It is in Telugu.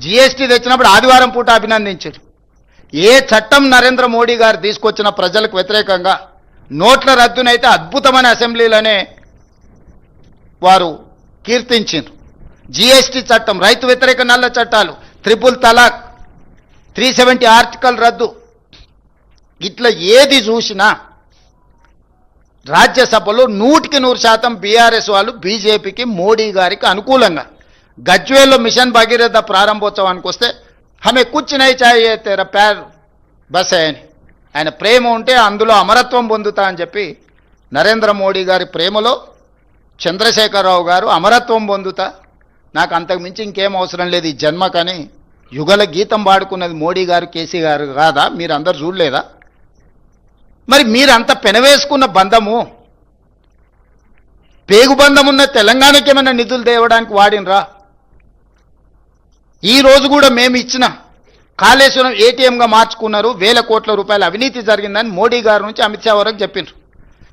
జీఎస్టీ తెచ్చినప్పుడు ఆదివారం పూట అభినందించారు. ఏ చట్టం నరేంద్ర మోడీ గారు తీసుకొచ్చిన ప్రజలకు వ్యతిరేకంగా నోట్ల రద్దునైతే అద్భుతమైన అసెంబ్లీలోనే వారు కీర్తించారు. జీఎస్టీ చట్టం, రైతు వ్యతిరేక నల్ల చట్టాలు, ట్రిపుల్ తలాక్, 370 ఆర్టికల్ రద్దు, ఇట్లా ఏది చూసినా రాజ్యసభలో 100% బీఆర్ఎస్ వాళ్ళు బీజేపీకి, మోడీ గారికి అనుకూలంగా. గజ్వేల్లో మిషన్ భగీరథ ప్రారంభోత్సవానికి వస్తే హమే కుచ్ నహీ చాహియే తేరా ప్యార్ బస్ అని, ఆయన ప్రేమ ఉంటే అందులో అమరత్వం పొందుతా అని చెప్పి నరేంద్ర మోడీ గారి ప్రేమలో చంద్రశేఖరరావు గారు అమరత్వం పొందుతా, నాకు అంతకు మించి ఇంకేం అవసరం లేదు ఈ జన్మకని యుగల గీతం పాడుకున్నది మోడీ గారు, కేసీ గారు కాదా? మీరు అందరు చూడలేదా? మరి మీరంత పెనవేసుకున్న బంధము, పేగుబంధం ఉన్న తెలంగాణకి ఏమైనా నిధులు తేవడానికి వాడినరా? ఈ రోజు కూడా మేము ఇచ్చిన కాళేశ్వరం ఏటీఎంగా మార్చుకున్నారు, 1000 కోట్ల రూపాయల అవినీతి జరిగిందని మోడీ గారి నుంచి అమిత్ షా వరకు చెప్పిండ్రు.